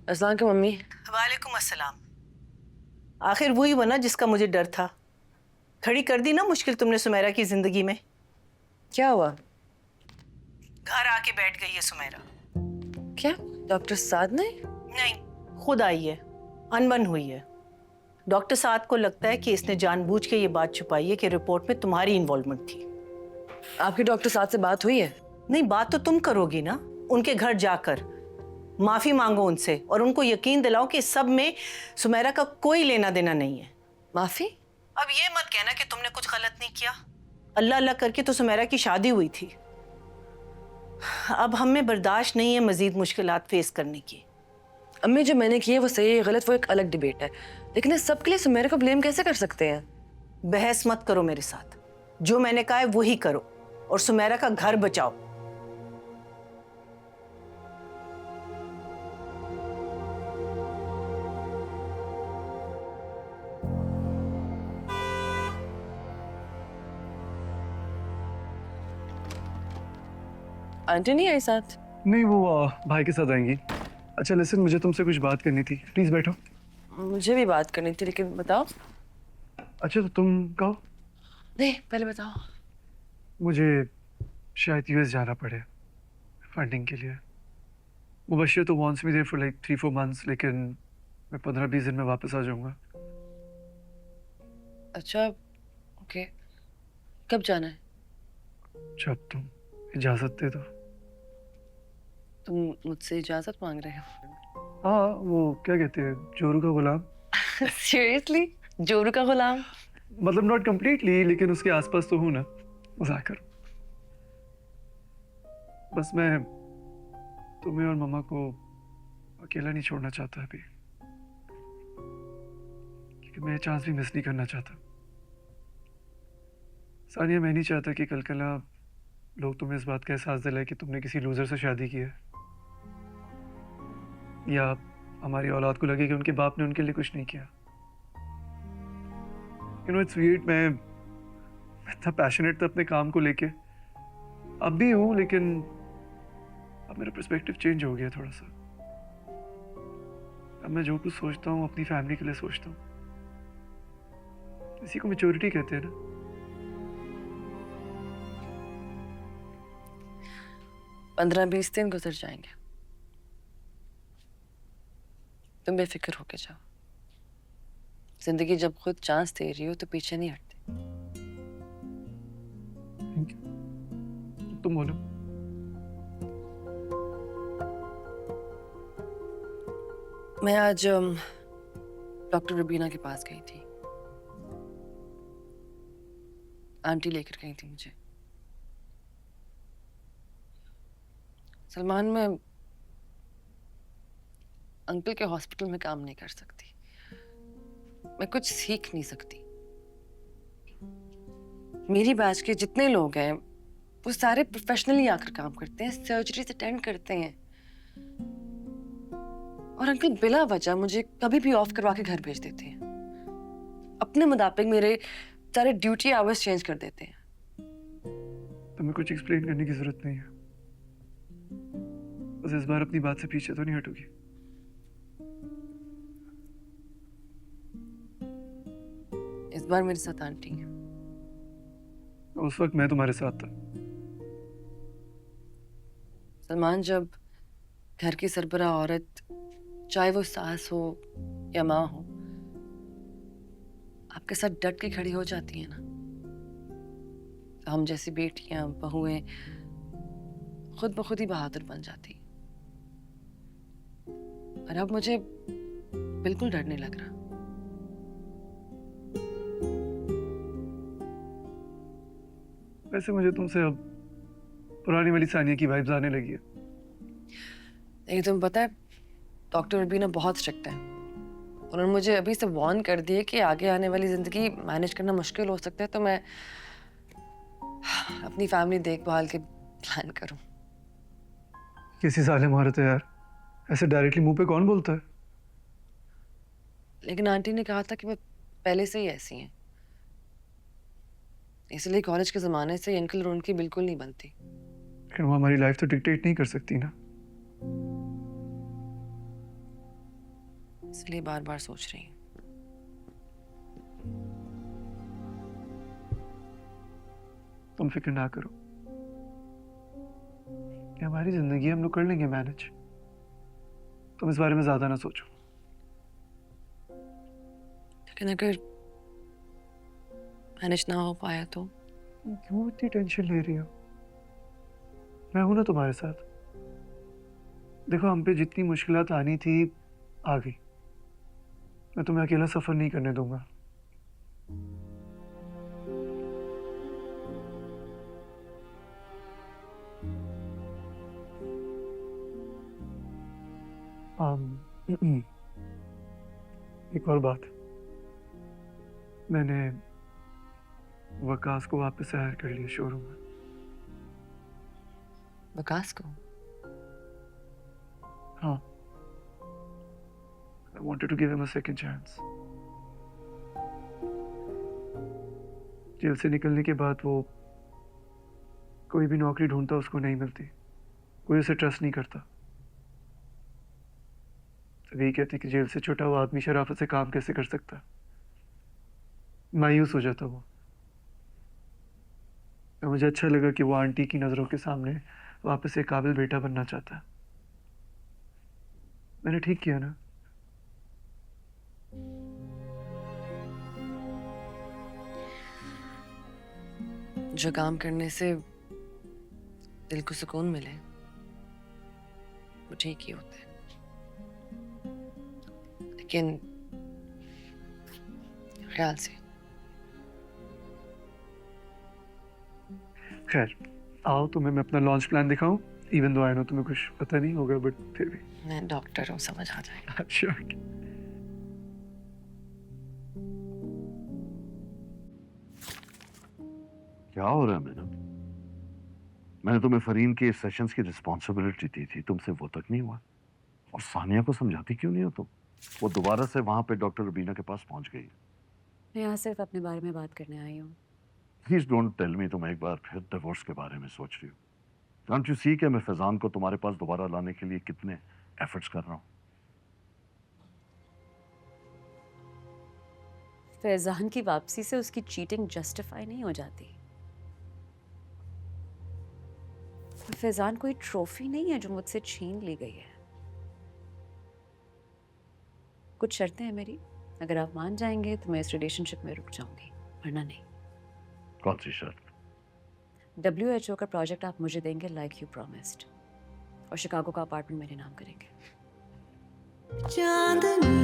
अस्सलाम वालेकुम मम्मी। वालेकुम अस्सलाम। आखिर वही बना जिसका मुझे डर था। खड़ी कर दी ना मुश्किल तुमने सुमेरा की जिंदगी में। क्या हुआ? घर आके बैठ गई है सुमेरा। क्या? डॉक्टर साद ने? नहीं, खुद आई है, अनबन हुई है। डॉक्टर साद को लगता है कि इसने जानबूझ के ये बात छुपाई है कि रिपोर्ट में तुम्हारी इन्वॉल्वमेंट थी। आपकी डॉक्टर साद से बात हुई है? नहीं, बात तो तुम करोगी ना, उनके घर जाकर माफी मांगो उनसे और उनको यकीन दिलाओ कि इस सब में सुमेरा का कोई लेना देना नहीं है। माफी? अब ये मत कहना कि तुमने कुछ गलत नहीं किया। अल्लाह अल्लाह करके तो सुमेरा की शादी हुई थी। अब हमें बर्दाश्त नहीं है मजीद मुश्किलात फेस करने की। अम्मी, जो मैंने की है वो सही है गलत वो एक अलग डिबेट है, लेकिन इस सब के लिए सुमेरा को ब्लेम कैसे कर सकते हैं? बहस मत करो मेरे साथ, जो मैंने कहा है वही करो और सुमेरा का घर बचाओ। आंटी नहीं आई साथ? नहीं, वो भाई के साथ आएंगी। अच्छा लिसन, मुझे तुमसे कुछ बात करनी थी, प्लीज बैठो। मुझे भी बात करनी थी, लेकिन बताओ। अच्छा तो तुम कहो। नहीं, पहले बताओ। मुझे शायद यूएस जाना पड़े फंडिंग के लिए। मुबशिर तो wants me there for like 3-4 months, लेकिन मैं 15-20 दिन में वापस आ जाऊंगा। अच्छा, ओके। कब जाना है? जब तुम इजाजत दे दो। तुम मुझसे इजाजत मांग रहे हो? हाँ, वो क्या कहते हैं, जोरू का गुलाम। सीरियसली? जोरू का गुलाम? मतलब नॉट कंप्लीटली, लेकिन उसके आसपास तो हूँ ना। मजाक करो। बस मैं तुम्हें और मम्मा को अकेला नहीं छोड़ना चाहता अभी, क्योंकि मैं ये चांस भी मिस नहीं करना चाहता। सानिया, मैं नहीं चाहता कि कल कल लोग तुम्हें इस बात का एहसास दिलाए कि तुमने किसी लूजर से शादी की है, या हमारी औलाद को लगे कि उनके बाप ने उनके लिए कुछ नहीं किया। यू नो इट्स वियर्ड, मैं इतना पैशनेट था अपने काम को लेके, अब भी हूँ, लेकिन अब मेरा पर्सपेक्टिव चेंज हो गया थोड़ा सा। अब मैं जो कुछ सोचता हूँ अपनी फैमिली के लिए सोचता हूँ। इसी को मैच्योरिटी कहते हैं ना। 15-20 दिन गुजर जाएंगे, तुम बेफिक्र होके जाओ। जिंदगी जब खुद चांस दे रही हो तो पीछे नहीं हटते। Thank you। तुम बोलो। मैं आज डॉक्टर रुबीना के पास गई थी। आंटी लेकर गई थी मुझे। सलमान, मैं अंकल के हॉस्पिटल में काम नहीं कर सकती। मैं कुछ सीख नहीं सकती। मेरी बैच के जितने लोग हैं वो सारे प्रोफेशनली आकर काम करते हैं, सर्जरीज अटेंड करते हैं। और अंकल बिला वजह मुझे कभी भी ऑफ करवा के घर भेज देते हैं। अपने मुताबिक मेरे सारे ड्यूटी आवर्स चेंज कर देते हैं। तुम्हें कुछ एक्सप्लेन करने की जरूरत नहीं है। बस इस बार अपनी बात से पीछे तो नहीं हटोगी। इस बार मेरे साथ आंटी है। उस वक्त मैं तुम्हारे साथ था। सलमान, जब घर की सरबराह औरत, चाहे वो सास हो या माँ हो, आपके साथ डट के खड़ी हो जाती है ना, तो हम जैसी बेटियां, बहुएं खुद ब खुद ही बहादुर बन जाती। और अब मुझे बिल्कुल डर नहीं लग रहा। वैसे मुझे तुमसे अब पुरानी वाली सानिया की वाइब्स आने लगी है। लेकिन तुम्हें पता है, डॉक्टर रुबीना बहुत स्ट्रिक्ट है। उन्होंने मुझे अभी से वार्न कर दिया कि आगे आने वाली जिंदगी मैनेज करना मुश्किल हो सकता है, तो मैं अपनी फैमिली देखभाल के प्लान करूं। कैसी साले औरत है यार, ऐसे डायरेक्टली मुंह पे कौन बोलता है? लेकिन आंटी ने कहा था कि मैं पहले से ही ऐसी हैं, इसलिए कॉलेज के ज़माने से अंकल और उनकी बिल्कुल नहीं बनती। लेकिन वो हमारी लाइफ तो डिक्टेट नहीं कर सकती ना। इसलिए बार बार सोच रही हूँ। तुम फिक्र ना करो, ये हमारी जिंदगी है, हम लोग कर लेंगे मैनेज। तुम इस बारे में ज्यादा ना सोचो। लेकिन अगर मैनेज ना हो पाया तो? क्यों इतनी टेंशन ले रही हो? मैं हूं ना तुम्हारे साथ। देखो, हम पे जितनी मुश्किलात आनी थी आ गई। मैं तुम्हें अकेला सफर नहीं करने दूंगा। एक और बात, मैंने वकास को वापस से हायर कर लिया शोरूम में। विकास को? हाँ, I wanted to give him a second chance. Jail से निकलने के बाद वो कोई भी नौकरी ढूंढता उसको नहीं मिलती, कोई उसे ट्रस्ट नहीं करता। तो यही कहती कि जेल से छूटा हुआ आदमी शराफत से काम कैसे कर सकता। मायूस हो जाता वो। तो मुझे अच्छा लगा कि वो आंटी की नजरों के सामने वापस एक काबिल बेटा बनना चाहता है। मैंने ठीक किया ना? जो काम करने से दिल को सुकून मिले वो ठीक ही होता है। लेकिन ख्याल से। खैर, आओ तुम्हें मैं अपना लॉन्च प्लान दिखाऊं। इवन दो आई नो तुम्हें कुछ पता नहीं होगा, बट फिर भी। मैं डॉक्टर हूँ, समझ आ जाएगा। अच्छा। क्या हो रहा है मैडम? मैंने तुम्हें फरीन के सेशंस की रिस्पॉन्सिबिलिटी दी थी, तुमसे वो तक नहीं हुआ। और सानिया को समझाती क्यों नहीं हो तुम? वो दोबारा से वहां पे डॉक्टर रुबीना के पास पहुंच गई। मैं यहाँ सिर्फ अपने बारे में बात करने आई हूँ। प्लीज डोंट टेल मी तुम एक बार फिर डिवोर्स के बारे में सोच रही हो। डोंट यू सी कि मैं फैजान को तुम्हारे पास दोबारा लाने के लिए कितने एफर्ट्स कर रहा हूँ। फैजान की वापसी से उसकी चीटिंग जस्टिफाई नहीं हो जाती। फैजान कोई ट्रॉफी नहीं है जो मुझसे छीन ली गई है। कुछ शर्तें हैं मेरी, अगर आप मान जाएंगे तो मैं इस रिलेशनशिप में रुक जाऊंगी, वरना नहीं। कौन सी शर्त? WHO का प्रोजेक्ट आप मुझे देंगे लाइक यू प्रॉमिस्ड, और शिकागो का अपार्टमेंट मेरे नाम करेंगे। चांदनी